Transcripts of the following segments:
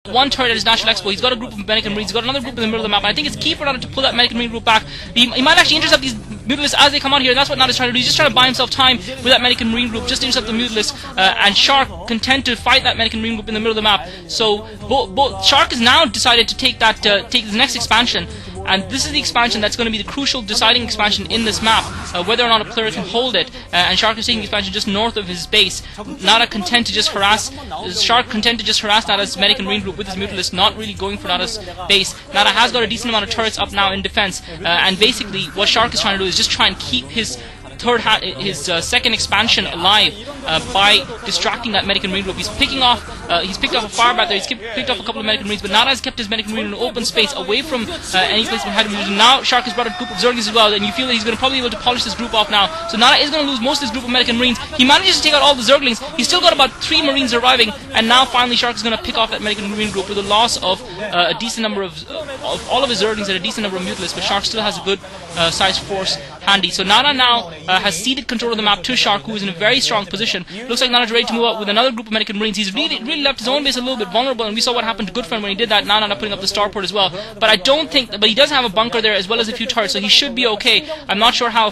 one turret at his natural expo. He's got a group of Medic and Marines. He's got another group in the middle of the map. And I think it's key for Nada to pull that Medic and Marine group back. He might actually intercept these Mutalisks as they come out here, and that's what Nada's trying to do. He's just trying to buy himself time with that Medic and Marine group, just to intercept the Mutalisks, and Shark content to fight that Medic and Marine group in the middle of the map. So Shark has now decided to take his next expansion. And this is the expansion that's going to be the crucial deciding expansion in this map, whether or not a player can hold it. And Shark is taking the expansion just north of his base. Nada content to just harass Nada's Medic and Marine group with his Mutalisk, not really going for Nada's base. Nada has got a decent amount of turrets up now in defense, and basically what Shark is trying to do is just try and keep his second expansion alive by distracting that Medic and Marine group. He's picked off a firebat there. He's picked off a couple of Medic and Marines, but Nada has kept his Medic and Marine in an open space away from any place where he had him. Now Shark has brought a group of Zerglings as well, and you feel that he's going to probably be able to polish this group off now. So Nada is going to lose most of his group of Medic and Marines. He manages to take out all the Zerglings. He's still got about 3 Marines arriving, and now finally Shark is going to pick off that Medic and Marine group with a loss of a decent number of all of his Zerglings and a decent number of Mutalisks, but Shark still has a good sized force handy. So Nada now has ceded control of the map to Shark, who is in a very strong position. Looks like Nada's ready to move up with another group of Medic and Marines. He's really left his own base a little bit vulnerable, and we saw what happened to Goodfriend when he did that. Now Nada putting up the starport as well. But I don't think, but he does have a bunker there as well as a few turrets, so he should be okay. I'm not sure how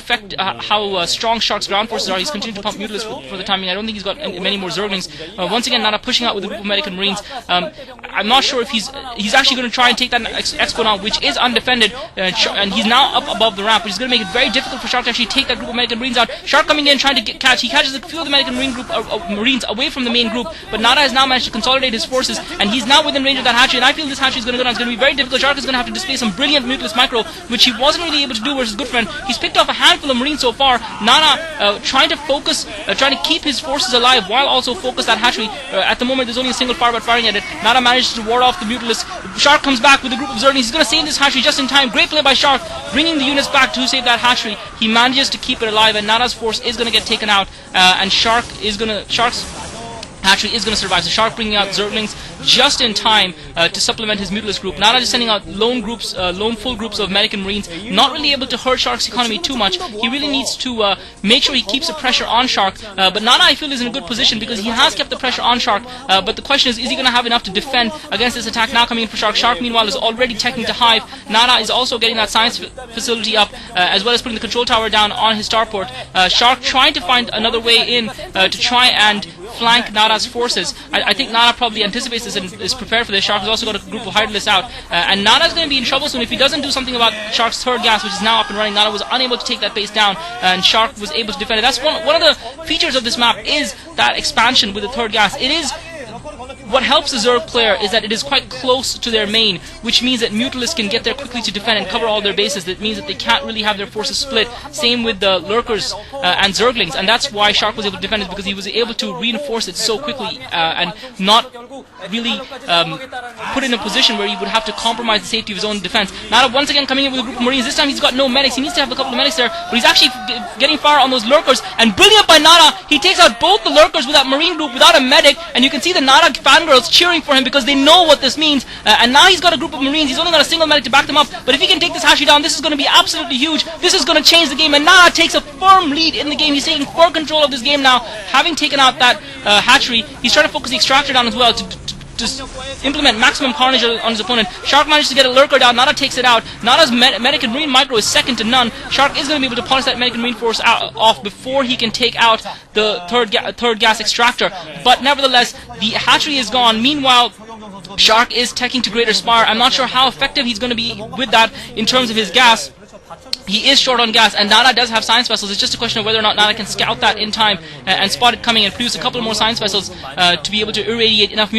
strong Shark's ground forces are. He's continuing to pump Mutalisks for the time being. I don't think he's got many more Zerglings. Once again, Nada pushing out with a group of Medic and Marines. I'm not sure if he's actually going to try and take that expo now, which is undefended, and he's now up above the ramp, which is going to make it very difficult for Shark to actually take that group of Medic and Marines out. Shark coming in trying to catch. He catches a few of the Medic and Marine group Marines away from the main group, but Nada has now managed to consolidate his forces, and he's now within range of that hatchery. And I feel this hatchery is going to go down. It's going to be very difficult. Shark is going to have to display some brilliant Mutalisk micro, which he wasn't really able to do versus Goodfriend. He's picked off a handful of Marines so far. Nada trying to focus, trying to keep his forces alive while also focus that hatchery. At the moment, there's only a single firebot firing at it. Nada manages to ward off the Mutalisk. Shark comes back with a group of Zerglings. He's going to save this hatchery just in time. Great play by Shark, bringing the units back to save that hatchery. He manages to keep it alive, and Nada's force is going to get taken out, and Shark's hatchery is going to survive. So Shark bringing out Zerglings just in time to supplement his Mutalisk group. Nada just sending out lone full groups of Medic and Marines, not really able to hurt Shark's economy too much. He really needs to make sure he keeps the pressure on Shark, but Nada, I feel, is in a good position because he has kept the pressure on Shark, but the question is he going to have enough to defend against this attack now coming in for Shark? Shark, meanwhile, is already teching to Hive. Nada is also getting that science facility up, as well as putting the control tower down on his starport. Shark trying to find another way in to try and flank Nada's forces. I think Nada probably anticipates this and is prepared for this. Shark has also got a group of Hydralisks out, and Nada's going to be in trouble soon if he doesn't do something about Shark's third gas, which is now up and running. Nada was unable to take that base down, and Shark was able to defend it. That's one of the features of this map, is that expansion with the third gas. It is what helps the Zerg player is that it is quite close to their main, which means that Mutalisks can get there quickly to defend and cover all their bases. That means that they can't really have their forces split. Same with the Lurkers and Zerglings, and that's why Shark was able to defend it, because he was able to reinforce it so quickly and not really put in a position where he would have to compromise the safety of his own defense. Nada once again coming in with a group of Marines. This time he's got no medics. He needs to have a couple of medics there, but he's actually getting fire on those Lurkers, and brilliant by Nada. He takes out both the Lurkers with that Marine group without a medic, and you can see the Nada fangirls cheering for him because they know what this means, and now he's got a group of Marines. He's only got a single medic to back them up, but if he can take this hatchery down, this is going to be absolutely huge. This is going to change the game, and Nada takes a firm lead in the game. He's taking full control of this game now, having taken out that hatchery. He's trying to focus the extractor down as well to implement maximum carnage on his opponent. Shark managed to get a Lurker down. Nada takes it out. Nada's Medic and Marine micro is second to none. Shark is going to be able to polish that Medic and Marine force off before he can take out the third gas extractor. But nevertheless, the hatchery is gone. Meanwhile, Shark is teching to Greater Spire. I'm not sure how effective he's going to be with that in terms of his gas. He is short on gas, and Nada does have science vessels. It's just a question of whether or not Nada can scout that in time and spot it coming and produce a couple more science vessels to be able to irradiate enough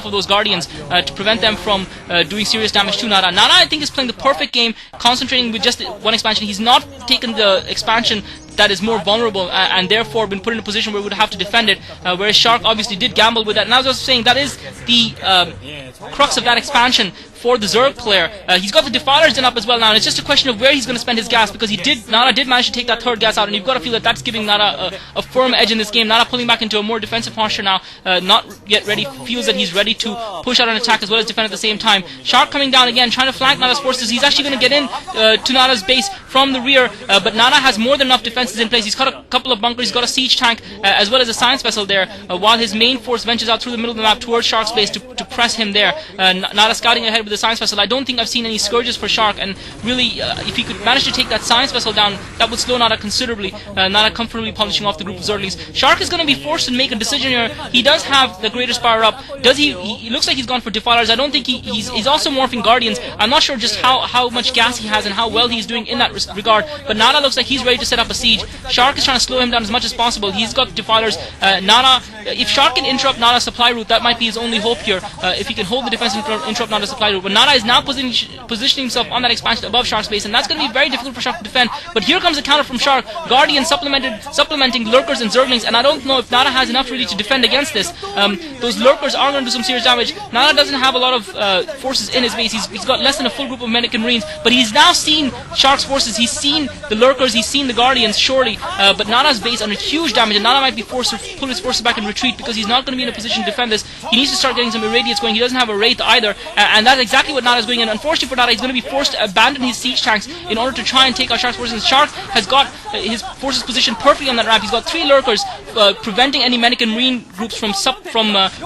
of those Guardians to prevent them from doing serious damage to Nada. Nada, I think, is playing the perfect game, concentrating with just one expansion. He's not taken the expansion that is more vulnerable and therefore been put in a position where we would have to defend it, whereas Shark obviously did gamble with that. And I was also saying that is the crux of that expansion for the Zerg player. He's got the Defilers in up as well now, and it's just a question of where he's going to spend his gas, because Nada did manage to take that third gas out, and you've got to feel that that's giving Nada a firm edge in this game. Nada pulling back into a more defensive posture now, not yet ready, feels that he's ready to push out an attack as well as defend at the same time. Shark coming down again, trying to flank Nada's forces. He's actually going to get in to Nada's base from the rear, but Nana has more than enough defenses in place. He's got a couple of bunkers, he's got a siege tank, as well as a science vessel there, while his main force ventures out through the middle of the map towards Shark's base to press him there. Nana scouting ahead with the science vessel. I don't think I've seen any scourges for Shark, and really, if he could manage to take that science vessel down, that would slow Nana considerably. Nana comfortably polishing off the group of Zerglings. Shark is going to be forced to make a decision here. He does have the Greater Spire up. Does he looks like he's gone for Defilers. I don't think he's also morphing Guardians. I'm not sure just how much gas he has and how well he's doing in that regard, but Nana looks like he's ready to set up a siege. Shark is trying to slow him down as much as possible. He's got Defilers. Nana, if Shark can interrupt Nana's supply route, that might be his only hope here. If he can hold the defense and interrupt Nana's supply route. But Nana is now positioning himself on that expansion above Shark's base, and that's going to be very difficult for Shark to defend. But here comes a counter from Shark. Guardian supplementing Lurkers and Zerglings, and I don't know if Nana has enough really to defend against this. Those Lurkers are going to do some serious damage. Nana doesn't have a lot of forces in his base. He's got less than a full group of American Marines, but he's now seen Shark's forces. He's seen the Lurkers, he's seen the Guardians, surely. But Nana's base under huge damage, and Nana might be forced to pull his forces back and retreat because he's not going to be in a position to defend this. He needs to start getting some irradiates going. He doesn't have a Wraith either, and that's exactly what Nana's doing. And unfortunately for Nana, he's going to be forced to abandon his siege tanks in order to try and take out Shark's forces. Shark has got his forces positioned perfectly on that ramp. He's got 3 Lurkers preventing any American Marine groups from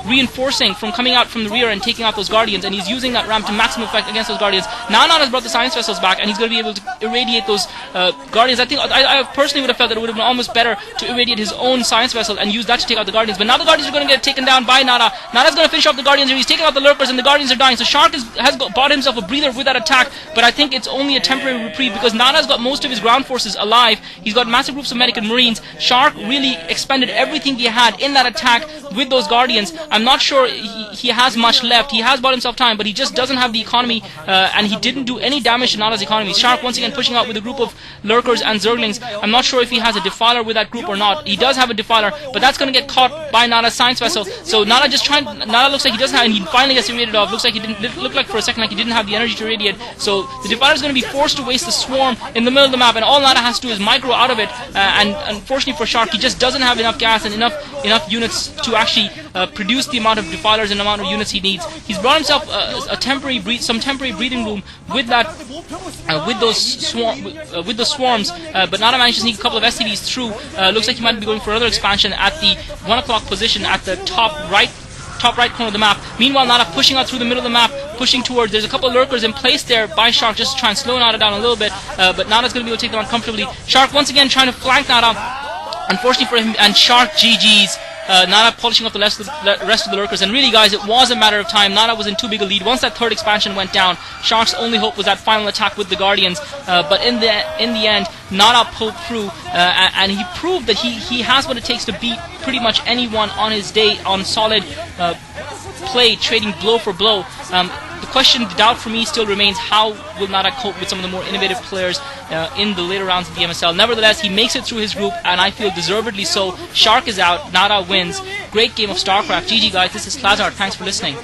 reinforcing, from coming out from the rear and taking out those Guardians, and he's using that ramp to maximum effect against those Guardians. Now Nana's brought the science vessels back, and he's going to be able to irradiate those Guardians. I think I personally would have felt that it would have been almost better to irradiate his own science vessel and use that to take out the Guardians. But now the Guardians are going to get taken down by Nana. Nana's going to finish off the Guardians, and he's taking out the Lurkers, and the Guardians are dying. So Shark has bought himself a breather with that attack, but I think it's only a temporary reprieve because Nana's got most of his ground forces alive. He's got massive groups of American Marines. Shark really expended everything he had in that attack with those Guardians. I'm not sure he has much left. He has bought himself time, but he just doesn't have the economy, and he didn't do any damage to Nana's economy. Shark once again pushing out with a group of Lurkers and Zerglings. I'm not sure if he has a Defiler with that group or not. He does have a Defiler, but that's going to get caught by Nana's science vessel. So Nana looks like he doesn't have, and he finally gets irradiated off. Looks like he didn't look like for a second like he didn't have the energy to irradiate. So the Defiler is going to be forced to waste the swarm in the middle of the map, and all Nana has to do is micro out of it. And unfortunately for Shark, he just doesn't have enough gas and enough units to actually produce the amount of Defilers and the amount of units he needs. He's brought himself some temporary breathing room with that with those swarms, but Nana managed to sneak a couple of SCVs through. Looks like he might be going for another expansion at the 1 o'clock position at the top right corner of the map. Meanwhile, Nana pushing out through the middle of the map, pushing towards. There's a couple of Lurkers in place there by Shark just to try and slow Nana down a little bit, but Nana's going to be able to take them on comfortably. Shark once again trying to flank Nana. Unfortunately for him and Shark, GG's. Nana polishing up the rest of the Lurkers, and really guys, it was a matter of time. Nana was in too big a lead. Once that third expansion went down, Shark's only hope was that final attack with the Guardians, but in the end, Nana pulled through, and he proved that he has what it takes to beat pretty much anyone on his day on solid play, trading blow for blow. The doubt for me still remains, how will Nana cope with some of the more innovative players in the later rounds of the MSL. Nevertheless, he makes it through his group, and I feel deservedly so. Shark is out, Nana wins. Great game of StarCraft. GG guys, this is Klazart. Thanks for listening.